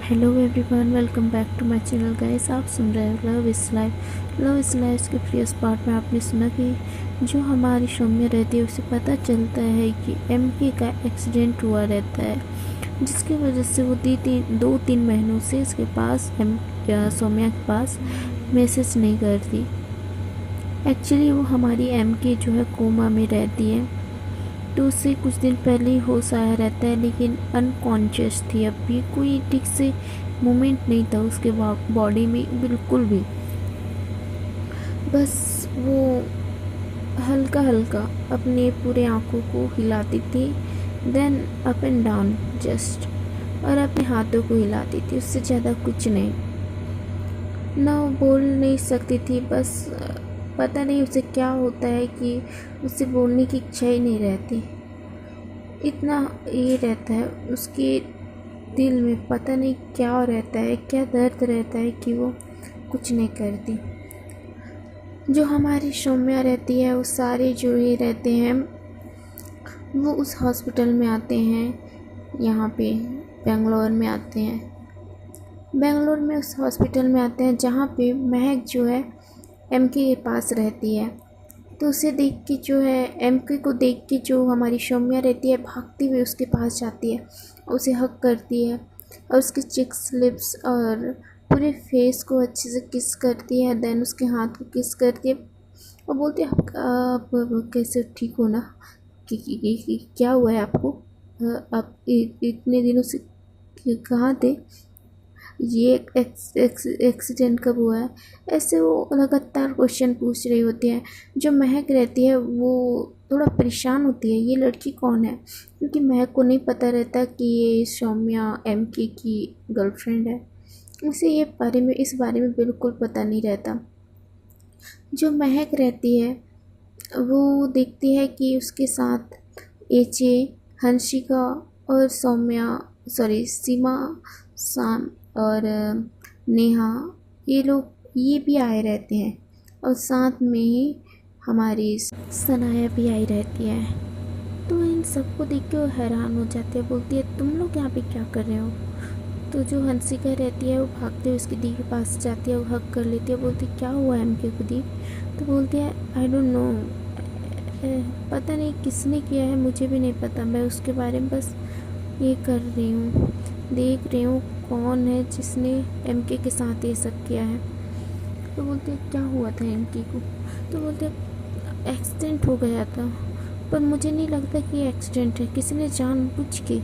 Hello everyone, welcome back to my channel guys. आप सुन रहे हो love is life. Love is life के प्रीवियस पार्ट में आपने सुना कि जो हमारी सौम्या रहती है उसे पता चलता है कि एमके का एक्सीडेंट हुआ रहता है, जिसकी वजह से वो 2-3 महीनों से इसके पास सौम्या के पास मैसेज नहीं करती। एक्चुअली वो हमारी एमके जो है कोमा में रहती है, तो उससे कुछ दिन पहले ही होश आया रहता है, लेकिन अनकॉन्शियस थी। अभी कोई ठीक से मूवमेंट नहीं था उसके बॉडी में बिल्कुल भी। बस वो हल्का हल्का अपने पूरे आँखों को हिलाती थी, then up and down just, और अपने हाथों को हिलाती थी, उससे ज़्यादा कुछ नहीं। ना वो बोल नहीं सकती थी, बस पता नहीं उसे क्या होता है कि उसे बोलने की इच्छा ही नहीं रहती। इतना ये रहता है उसके दिल में, पता नहीं क्या रहता है, क्या दर्द रहता है कि वो कुछ नहीं करती। जो हमारी सौम्या रहती है वो सारे जो ये रहते हैं वो उस हॉस्पिटल में आते हैं, यहाँ पे बेंगलोर में आते हैं। बेंगलोर में उस हॉस्पिटल में आते हैं जहाँ पे महक जो है एमके के पास रहती है। तो उसे देख के जो है, एमके को देख के जो हमारी सौम्या रहती है भागती हुई उसके पास जाती है, उसे हग करती है और उसके चिक्स, लिप्स और पूरे फेस को अच्छे से किस करती है। देन उसके हाथ को किस करती है और बोलती है आप कैसे ठीक हो ना, क्या हुआ है आपको, आप इतने दिनों से कहाँ थे, ये एक्सीडेंट कब हुआ है। ऐसे वो लगातार क्वेश्चन पूछ रही होती है। जो महक रहती है वो थोड़ा परेशान होती है, ये लड़की कौन है, क्योंकि महक को नहीं पता रहता कि ये सौम्या एमके की गर्लफ्रेंड है। उसे इस बारे में बिल्कुल पता नहीं रहता। जो महक रहती है वो देखती है कि उसके साथ एचे, हंसिका और सीमा, साम और नेहा, ये भी आए रहते हैं, और साथ में ही हमारी सनाया भी आई रहती है। तो इन सबको देख के वो हैरान हो जाती है, बोलती है तुम लोग यहाँ पे क्या कर रहे हो। तो जो हंसिका रहती है वो भागते हुए उसकी दी के पास जाती है, वो हक कर लेती है, बोलती क्या हुआ है एमके को दी। तो बोलती है आई डोंट नो, पता नहीं किसने किया है, मुझे भी नहीं पता, मैं उसके बारे में बस ये कर रही हूँ, देख रही हूँ कौन है जिसने एमके के साथ ये सब किया है। तो बोलते हैं क्या हुआ था एमके को। तो बोलते हैं एक्सीडेंट हो गया था, पर मुझे नहीं लगता कि ये एक्सीडेंट है, किसी ने जानबूझ के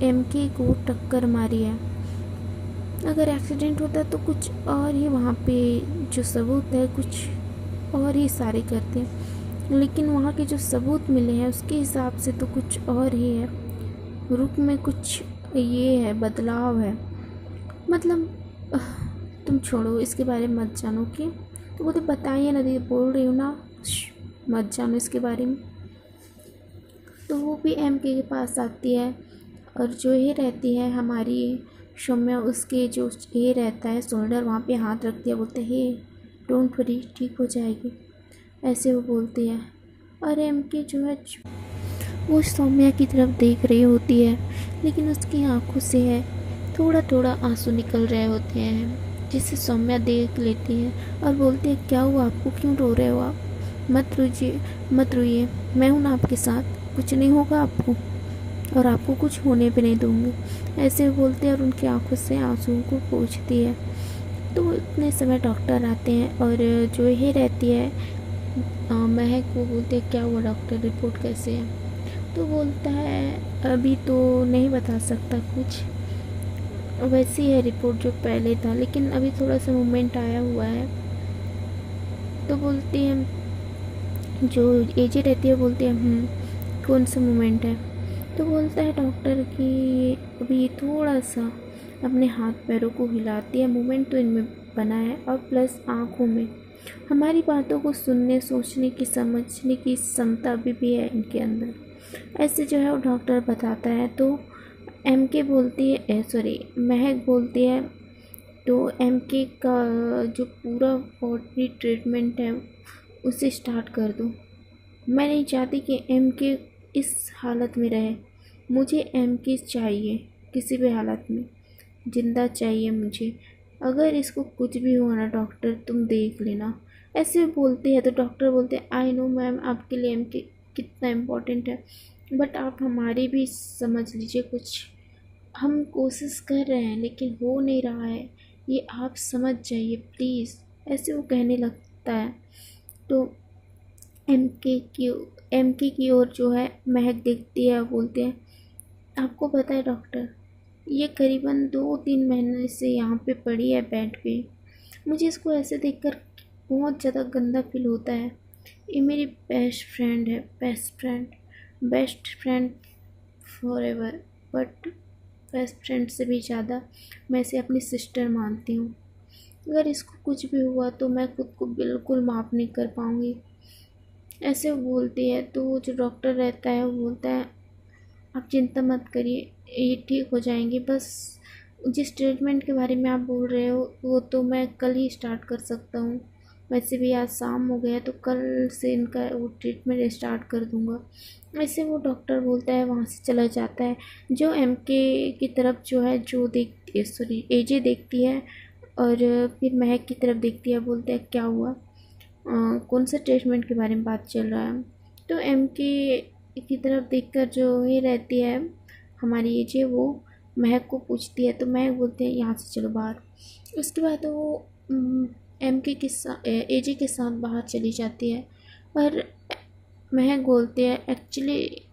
एमके को टक्कर मारी है। अगर एक्सीडेंट होता तो कुछ और ही वहाँ पे जो सबूत है कुछ और ही सारे करते हैं, लेकिन वहाँ के जो सबूत मिले हैं उसके हिसाब से तो कुछ और ही है। रुख में कुछ ये है, बदलाव है। मतलब तुम छोड़ो इसके बारे में, मत जानो कि। तो बोलते बताइए ना दीदी, बोल रही हूँ ना, मत जानो इसके बारे में। तो वो भी एमके के पास आती है, और जो ये रहती है हमारी सौम्या, उसके जो ये रहता है शोल्डर, वहाँ पे हाथ रखती है, बोलते हे डोंट वरी, ठीक हो जाएगी, ऐसे वो बोलती है। और एमके जो है वो सौम्या की तरफ देख रही होती है, लेकिन उसकी आंखों से है थोड़ा थोड़ा आंसू निकल रहे होते हैं, जिसे सौम्या देख लेती है और बोलती है क्या हुआ आपको, क्यों रो रहे हो आप, मत रोइए, मैं हूँ ना आपके साथ, कुछ नहीं होगा आपको, और आपको कुछ होने भी नहीं दूँगी, ऐसे बोलते हैं और उनकी आंखों से आंसुओं को पोंछती है। तो इतने समय डॉक्टर आते हैं, और जो ये रहती है महक, वो बोलते हैं क्या हुआ डॉक्टर, रिपोर्ट कैसे है। तो बोलता है अभी तो नहीं बता सकता कुछ, वैसी है रिपोर्ट जो पहले था, लेकिन अभी थोड़ा सा मूवमेंट आया हुआ है। तो बोलती है, जो एजे रहती है बोलती है कौन सा मूवमेंट है। तो बोलता है डॉक्टर कि अभी थोड़ा सा अपने हाथ पैरों को हिलाती है, मूवमेंट तो इनमें बना है, और प्लस आँखों में हमारी बातों को सुनने, सोचने की, समझने की क्षमता अभी भी है इनके अंदर, ऐसे जो है वो डॉक्टर बताता है। तो एमके बोलती है, सॉरी महक बोलती है, तो एमके का जो पूरा बॉडी ट्रीटमेंट है उसे स्टार्ट कर दो, मैं नहीं चाहती कि एमके इस हालत में रहे, मुझे एमके चाहिए किसी भी हालत में। जिंदा चाहिए मुझे। अगर इसको कुछ भी हुआ ना डॉक्टर, तुम देख लेना। ऐसे बोलते हैं तो डॉक्टर बोलते हैं, आई नो मैम आपके लिए एमके कितना इम्पोर्टेंट है, बट आप हमारी भी समझ लीजिए कुछ। हम कोशिश कर रहे हैं लेकिन हो नहीं रहा है, ये आप समझ जाइए प्लीज़। ऐसे वो कहने लगता है। तो एमके की ओर जो है महक देखती है, बोलते हैं, आपको पता है डॉक्टर, ये करीबन 2-3 महीने से यहाँ पे पड़ी है बेड पे। मुझे इसको ऐसे देखकर बहुत ज़्यादा गंदा फील होता है। ये मेरी बेस्ट फ्रेंड है, best friend for ever. But best friend से भी ज़्यादा मैं इसे अपनी सिस्टर मानती हूँ। अगर इसको कुछ भी हुआ तो मैं खुद को बिल्कुल माफ़ नहीं कर पाऊँगी। ऐसे वो बोलती है। तो वो जो डॉक्टर रहता है वो बोलता है, आप चिंता मत करिए, ये ठीक हो जाएंगे। बस जिस ट्रीटमेंट के बारे में आप बोल रहे हो वो तो मैं कल ही स्टार्ट कर सकता हूँ। वैसे भी आज शाम हो गया है तो कल से इनका वो ट्रीटमेंट स्टार्ट कर दूँगा। ऐसे वो डॉक्टर बोलता है, वहाँ से चला जाता है। जो एमके की तरफ जो है जो देखती है, सॉरी एजे देखती है, और फिर महक की तरफ देखती है, बोलते हैं क्या हुआ, कौन सा ट्रीटमेंट के बारे में बात चल रहा है। तो एमके की तरफ देखकर जो ये रहती है हमारी एजे, वो महक को पूछती है। तो महक बोलते हैं यहाँ से चलो बाहर। उसके बाद वो एमके के साथ एजे के साथ बाहर चली जाती है। और महक बोलते हैं एक्चुअली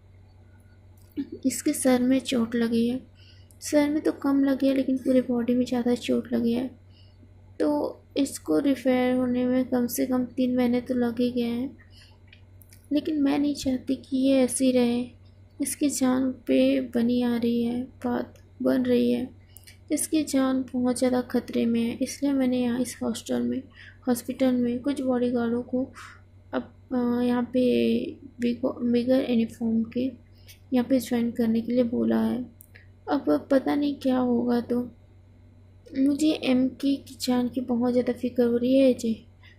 इसके सर में चोट लगी है। सर में तो कम लगी है लेकिन पूरे बॉडी में ज़्यादा चोट लगी है। तो इसको रिफेयर होने में कम से कम 3 महीने तो लग ही गए हैं। लेकिन मैं नहीं चाहती कि ये ऐसी रहे। इसकी जान पे बनी आ रही है, बात बन रही है। इसकी जान बहुत ज़्यादा खतरे में है, इसलिए मैंने यहाँ इस हॉस्पिटल में कुछ बॉडीगार्डों को अब यहाँ पे बिगर यूनिफॉर्म के यहाँ पे ज्वाइन करने के लिए बोला है। अब पता नहीं क्या होगा। तो मुझे एमके की जान की बहुत ज़्यादा फिक्र हो रही है एजे।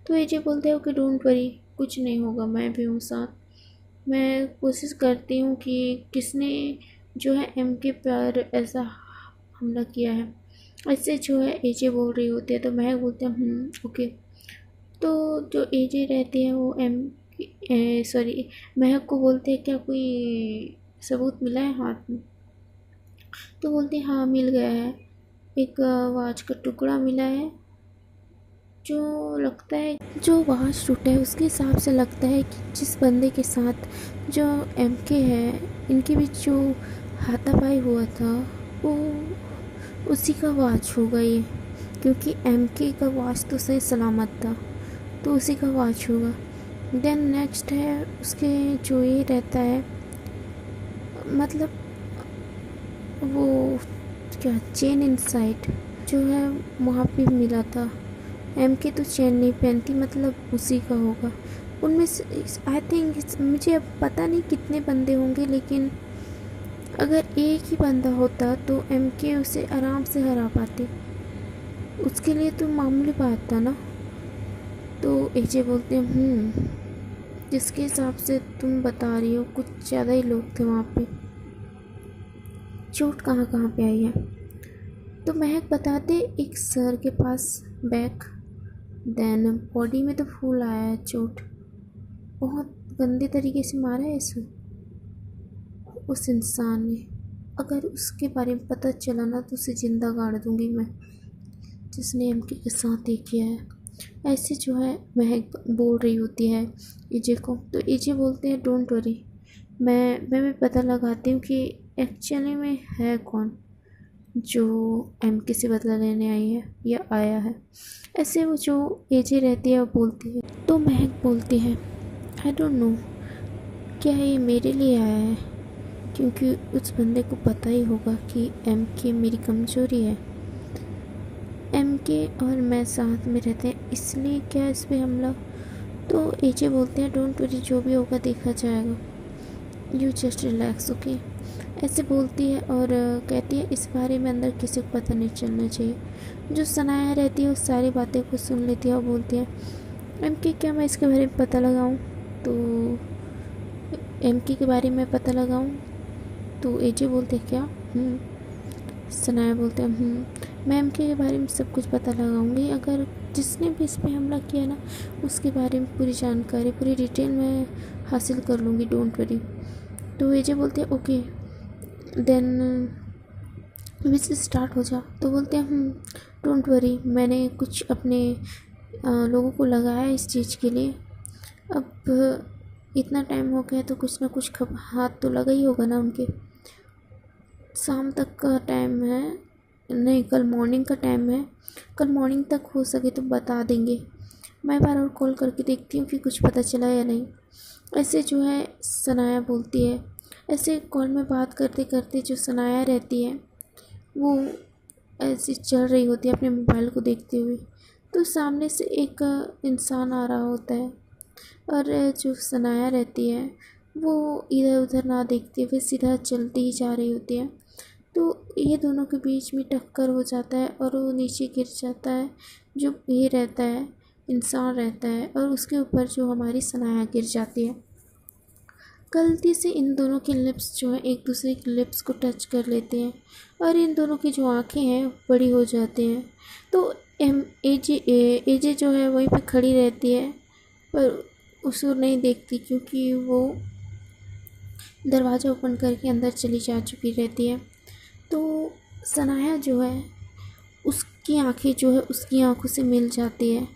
तो एजे बोलते हैं ओके डोंट वरी, कुछ नहीं होगा, मैं भी हूँ साथ। मैं कोशिश करती हूँ कि किसने जो है एमके पर ऐसा हमला किया है। ऐसे जो है एजे बोल रही होती है। तो महक बोलते हैं ओके। तो जो एजे रहती है वो महक को बोलते हैं क्या कोई सबूत मिला है हाथ में। तो बोलते हैं हाँ मिल गया है, एक वाच का टुकड़ा मिला है। जो लगता है जो वाच टूटा है उसके हिसाब से लगता है कि जिस बंदे के साथ जो एमके है इनके बीच जो हाथापाई हुआ था वो उसी का वाच होगा ये, क्योंकि एमके का वाच तो सही सलामत था, तो उसी का वाच होगा। देन नेक्स्ट है उसके जो ये रहता है, मतलब वो क्या चेन इनसाइड जो है वहाँ पे मिला था। एमके तो चेन नहीं पहनती, मतलब उसी का होगा। उनमें से आई थिंक मुझे अब पता नहीं कितने बंदे होंगे, लेकिन अगर एक ही बंदा होता तो एमके उसे आराम से हरा पाते, उसके लिए तो मामूली बात था ना। तो एजे बोलते हैं जिसके हिसाब से तुम बता रही हो कुछ ज़्यादा ही लोग थे वहाँ पे, चोट कहाँ कहाँ पे आई है। तो महक बताते एक सर के पास बैक, देन बॉडी में तो फूल आया है चोट, बहुत गंदे तरीके से मारा है इसे उस इंसान ने। अगर उसके बारे में पता चला ना तो उसे ज़िंदा गाड़ दूंगी मैं, जिसने एमके के साथ ये किया है। ऐसे जो है महक बोल रही होती है एजे को। तो एजे बोलते हैं डोंट वरी, मैं भी पता लगाती हूँ कि एक्चुअली में है कौन जो एमके से बदला लेने आई है या आया है। ऐसे वो जो एजे रहती है वो बोलती है। तो महक बोलती है आई डोंट नो क्या ये मेरे लिए आया है, क्योंकि उस बंदे को पता ही होगा कि एमके मेरी कमज़ोरी है। एमके और मैं साथ में रहते हैं, इसलिए क्या इस पर हमला। तो एजे बोलते हैं डोंट वरी, जो भी होगा देखा जाएगा, यू जस्ट रिलैक्स ओके। ऐसे बोलती है और कहती है इस बारे में अंदर किसी को पता नहीं चलना चाहिए। जो सनाया रहती है उस सारी बातें को सुन लेती है और बोलती है एमके क्या मैं इसके बारे में पता लगाऊं। तो एमके के बारे में पता लगाऊं। तो एजे बोलते हैं क्या सनाया बोलते हैं मैम के बारे में सब कुछ पता लगाऊंगी, अगर जिसने भी इस पे हमला किया ना उसके बारे में पूरी जानकारी पूरी डिटेल मैं हासिल कर लूँगी, डोंट वरी। तो एजे बोलते हैं ओके देन विच स्टार्ट हो जा। तो बोलते हैं डोंट वरी, मैंने कुछ अपने लोगों को लगाया इस चीज़ के लिए। अब इतना टाइम हो गया तो कुछ ना कुछ हाथ तो लगा ही होगा ना उनके। शाम तक का टाइम है, नहीं कल मॉर्निंग का टाइम है, कल मॉर्निंग तक हो सके तो बता देंगे। मैं बार और कॉल करके देखती हूँ कि कुछ पता चला या नहीं। ऐसे जो है सनाया बोलती है। ऐसे कॉल में बात करते करते जो सनाया रहती है वो ऐसे चल रही होती है अपने मोबाइल को देखते हुए। तो सामने से एक इंसान आ रहा होता है और जो सनाया रहती है वो इधर उधर ना देखते हुए सीधा चलती ही जा रही होती है। तो ये दोनों के बीच में टक्कर हो जाता है और वो नीचे गिर जाता है। जो ये रहता है इंसान रहता है और उसके ऊपर जो हमारी सनाया गिर जाती है। गलती से इन दोनों के लिप्स जो है एक दूसरे के लिप्स को टच कर लेते हैं और इन दोनों की जो आँखें हैं बड़ी हो जाती हैं। तो एजे जो है वहीं पे खड़ी रहती है पर उसको नहीं देखती क्योंकि वो दरवाज़ा ओपन करके अंदर चली जा चुकी रहती है। तो सनाया जो है उसकी आँखें जो है उसकी आँखों से मिल जाती है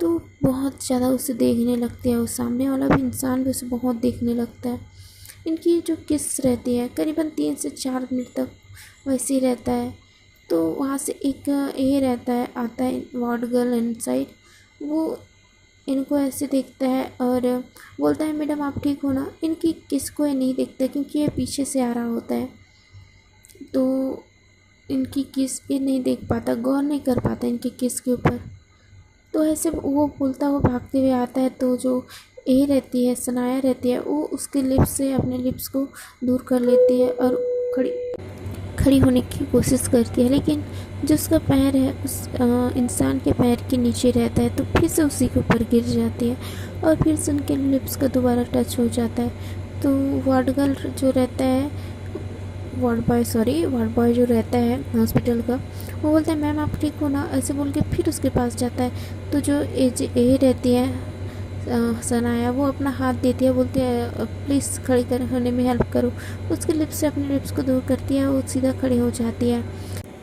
तो बहुत ज़्यादा उसे देखने लगती है और सामने वाला भी इंसान भी उसे बहुत देखने लगता है। इनकी जो किस रहती है करीबन 3 से 4 मिनट तक वैसे ही रहता है। तो वहाँ से एक ये रहता है आता है वार्ड गर्ल इनसाइड, वो इनको ऐसे देखता है और बोलता है मैडम आप ठीक हो ना। इनकी किस को ये नहीं देखता क्योंकि ये पीछे से आ रहा होता है तो इनकी किस ये नहीं देख पाता, गौर नहीं कर पाता इनकी किस के ऊपर। तो ऐसे वो बोलता हुआ भागते हुए आता है तो जो ए रहती है सनाया रहती है वो उसके लिप्स से अपने लिप्स को दूर कर लेती है और खड़ी होने की कोशिश करती है। लेकिन जो उसका पैर है उस इंसान के पैर के नीचे रहता है तो फिर से उसी के ऊपर गिर जाती है और फिर से उनके लिप्स का दोबारा टच हो जाता है। तो वार्ड गर्ल जो रहता है वार्ड बॉय जो रहता है हॉस्पिटल का वो बोलता है मैम आप ठीक हो ना, ऐसे बोल के फिर उसके पास जाता है। तो जो ए रहती है सनाया वो अपना हाथ देती है, बोलती है प्लीज़ खड़ी कर होने में हेल्प करो। उसके लिप्स से अपने लिप्स को दूर करती है, वो सीधा खड़ी हो जाती है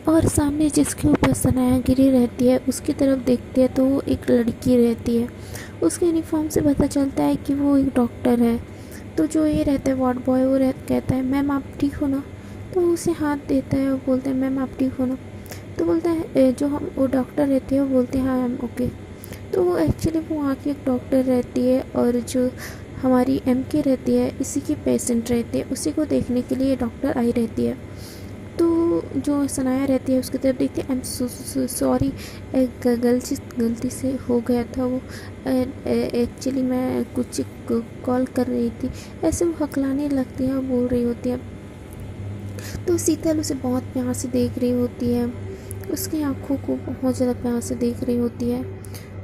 और सामने जिसके ऊपर सनाया गिरी रहती है उसकी तरफ देखती है तो वो एक लड़की रहती है। उसके यूनिफॉर्म से पता चलता है कि वो एक डॉक्टर है। तो जो ये रहता है वार्ड बॉय वो कहता है मैम आप ठीक हो ना। तो उसे हाथ देता है और बोलता है मैम आप ठीक हो ना। तो बोलता है जो हम वो डॉक्टर रहती है वो बोलते हैं हाँ मैम ओके। तो वो एक्चुअली वो वहाँ की एक डॉक्टर रहती है और जो हमारी एमके रहती है इसी की पेशेंट रहती है, उसी को देखने के लिए डॉक्टर आई रहती है। तो जो सनाया रहती है उसकी तरफ देखती है आई एम सॉरी एक गलती से हो गया था वो एक्चुअली मैं कुछ कॉल कर रही थी। ऐसे वो हकलाने लगती है और बोल रही होती है। तो शीतल उसे बहुत प्यार से देख रही होती है, उसकी आँखों को बहुत ज़्यादा प्यार से देख रही होती है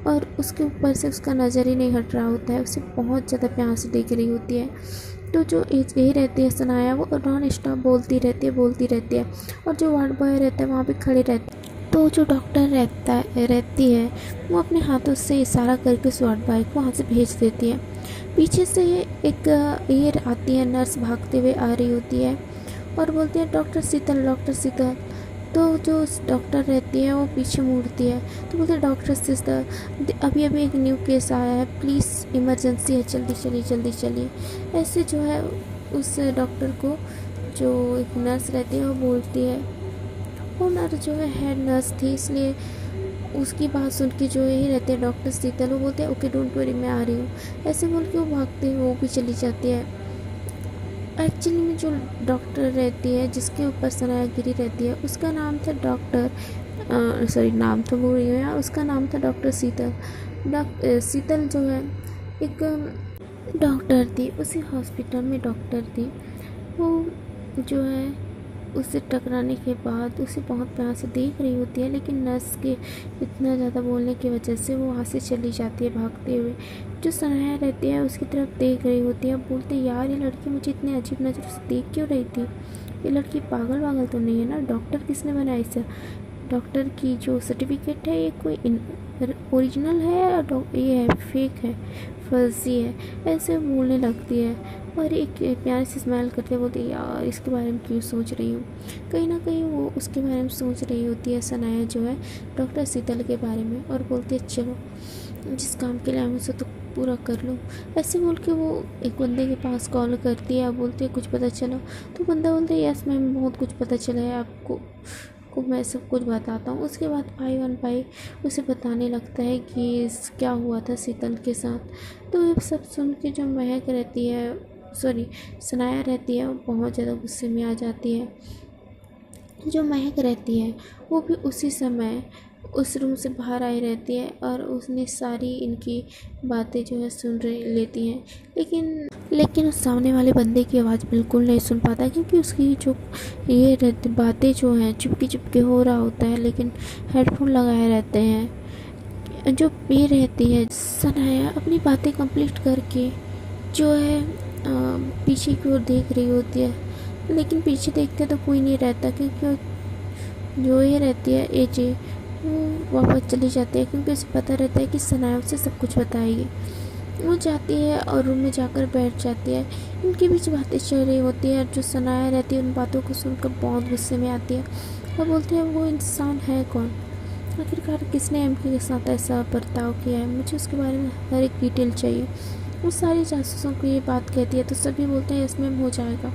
और उसके ऊपर से उसका नज़र ही नहीं हट रहा होता है, उसे बहुत ज़्यादा प्यार से देख रही होती है। तो जो यही रहती है सनाया वो नॉन स्टॉप बोलती रहती है और जो वार्ड बॉय रहता है वहाँ पे खड़े रहते हैं। तो जो डॉक्टर रहती है वो अपने हाथों से इशारा करके उस वार्ड बॉय को वहाँ से भेज देती है। पीछे से एक ये आती है नर्स भागते हुए आ रही होती है और बोलती है डॉक्टर शीतल। तो जो डॉक्टर रहती है वो पीछे मुड़ती है तो बोलते हैं डॉक्टर शीतल अभी एक न्यू केस आया है, प्लीज़ इमरजेंसी है, जल्दी चलिए। ऐसे जो है उस डॉक्टर को जो एक नर्स रहती है वो बोलती है। वो नर्स जो है हेड नर्स थी इसलिए उसकी बात सुन के जो यही रहते हैं डॉक्टर शीतल वो बोलते हैं ओके डोंट वरी मैं आ रही हूँ। ऐसे बोल के वो भागते हुए वो भी चली जाती है। एक्चुअली में जो डॉक्टर रहती है जिसके ऊपर सनाया गिरी रहती है उसका नाम था नाम तो बोल रही हूँ यार, उसका नाम था डॉक्टर शीतल। शीतल जो है एक डॉक्टर थी, उसी हॉस्पिटल में डॉक्टर थी। वो जो है उससे टकराने के बाद उसे बहुत प्यार से देख रही होती है लेकिन नर्स के इतना ज़्यादा बोलने की वजह से वो वहाँ से चली जाती है भागते हुए। जो सनाया रहती है उसकी तरफ देख रही होती है, बोलते यार ये लड़की मुझे इतनी अजीब नज़र से देख क्यों रही थी, ये लड़की पागल तो नहीं है ना, डॉक्टर किसने बनाया इसे। डॉक्टर की जो सर्टिफिकेट है ये कोई ओरिजिनल है या ये है फेक है, फर्जी है, ऐसे बोलने लगती है। और एक प्यार से स्माइल करते बोलती है यार इसके बारे में क्यों सोच रही हूँ। कहीं ना कहीं वो उसके बारे में सोच रही होती है सनाया जो है डॉक्टर शीतल के बारे में, और बोलती है चलो जिस काम के लिए मुझसे तो पूरा कर लो। ऐसे बोल के वो एक बंदे के पास कॉल करती है, बोलती है कुछ पता चला। तो बंदा बोलता है यस मैम बहुत कुछ पता चला है आपको मैं सब कुछ बताता हूँ। उसके बाद भाई उसे बताने लगता है कि क्या हुआ था शीतल के साथ। तो ये सब सुन के जो महक रहती है सनाया रहती है वो बहुत ज़्यादा गुस्से में आ जाती है। जो महक रहती है वो भी उसी समय उस रूम से बाहर आई रहती है और उसने सारी इनकी बातें जो है सुन लेती हैं, लेकिन उस सामने वाले बंदे की आवाज़ बिल्कुल नहीं सुन पाता, क्योंकि उसकी जो ये बातें जो हैं चुपके हो रहा होता है, लेकिन हेडफोन लगाए रहते हैं। जो ये रहती है सनाया अपनी बातें कंप्लीट करके जो है पीछे की ओर देख रही होती है, लेकिन पीछे देखते तो कोई नहीं रहता, क्योंकि जो ये रहती है एजे वो वापस चली जाती है, क्योंकि उसे पता रहता है कि सनाया उसे सब कुछ बताएगी। वो जाती है और रूम में जाकर बैठ जाती है। इनके बीच बातें चल रही होती है, जो सनाया रहती है उन बातों को सुनकर बहुत गुस्से में आती है और बोलती है वो इंसान है कौन, आखिरकार किसने एमके के साथ ऐसा बर्ताव किया है, मुझे उसके बारे में हर एक डिटेल चाहिए। वो सारी जासूसों को ये बात कहती है तो सभी बोलते हैं इसमें हो जाएगा।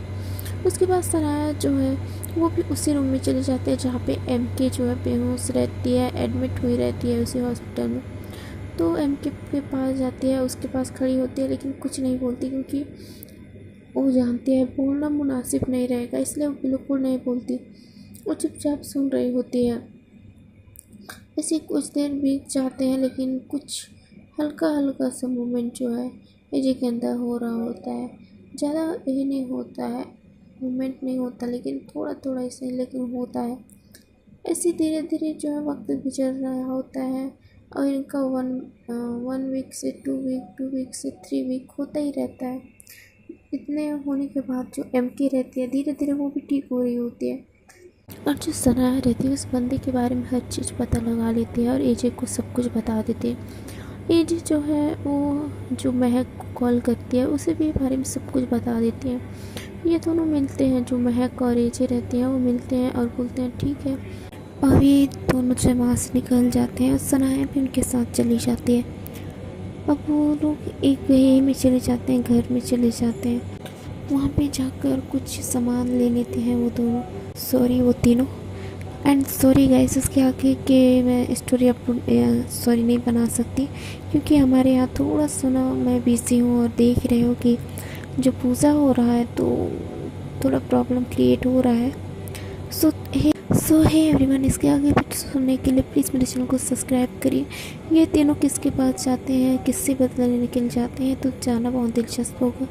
उसके बाद सनाया जो है वो भी उसी रूम में चले जाते हैं जहाँ पे एमके जो है बेहोश रहती है, एडमिट हुई रहती है उसी हॉस्पिटल में। तो एमके के पास जाती है, उसके पास खड़ी होती है, लेकिन कुछ नहीं बोलती, क्योंकि वो जानती है बोलना मुनासिब नहीं रहेगा, इसलिए वो बिल्कुल नहीं बोलती। वो चुपचाप सुन रही होती है। ऐसे कुछ देर बीत जाते हैं, लेकिन कुछ हल्का सा मूवमेंट जो है एजे के अंदर हो रहा होता है। ज़्यादा ये नहीं होता है, मूवमेंट नहीं होता, लेकिन थोड़ा ऐसे लेकिन होता है। ऐसे धीरे धीरे जो है वक्त गुजर रहा होता है और इनका वन वीक से 2 वीक, 2 वीक से 3 वीक होता ही रहता है। इतने होने के बाद जो एमके रहती है धीरे धीरे वो भी ठीक हो रही होती है, और जो सनाया रहती है उस बंदे के बारे में हर चीज़ पता लगा लेती है और एजे को सब कुछ बता देती है। एजे जो है वो जो महक को कॉल करती है उसे भी बारे में सब कुछ बता देती है। ये दोनों मिलते हैं, जो महक और एजे रहती हैं वो मिलते हैं और बोलते हैं ठीक है। और ये दोनों से वहाँ से निकल जाते हैं और सनाया भी उनके साथ चली जाती है। अब वो लोग एक ये में चले जाते हैं, घर में चले जाते हैं। वहाँ पे जाकर कुछ सामान ले लेते हैं वो दोनों, वो तीनों। एंड सॉरी गाइस इसके आगे के मैं स्टोरी नहीं बना सकती, क्योंकि हमारे यहाँ थोड़ा सा ना मैं बिज़ी हूँ और देख रहे हो कि जो पूजा हो रहा है तो थोड़ा प्रॉब्लम क्रिएट हो रहा है। सो हे एवरीवन, इसके आगे भी सुनने के लिए प्लीज़ मेरे चैनल को सब्सक्राइब करिए। ये तीनों किसके पास जाते हैं, किससे बदला लेने के लिए जाते हैं, तो जानना बहुत दिलचस्प होगा।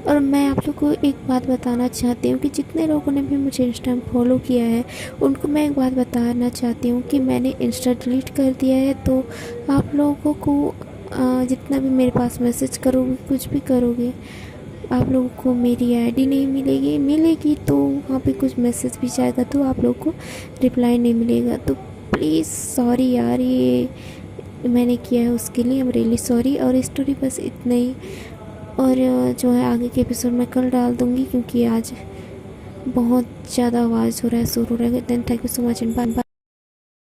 और मैं आप लोग को एक बात बताना चाहती हूँ कि जितने लोगों ने भी मुझे इंस्टा में फॉलो किया है उनको मैं एक बात बताना चाहती हूँ कि मैंने इंस्टा डिलीट कर दिया है। तो आप लोगों को जितना भी मेरे पास मैसेज करोगे, कुछ भी करोगे, आप लोगों को मेरी आईडी नहीं मिलेगी तो वहाँ पे कुछ मैसेज भी जाएगा तो आप लोगों को रिप्लाई नहीं मिलेगा। तो प्लीज़ सॉरी यार, ये मैंने किया है उसके लिए आई एम रियली सॉरी। और स्टोरी बस इतना ही, और जो है आगे के एपिसोड मैं कल डाल दूँगी, क्योंकि आज बहुत ज़्यादा आवाज़ हो रहा है, शोर हो रहा है। Then thank you so much and bye.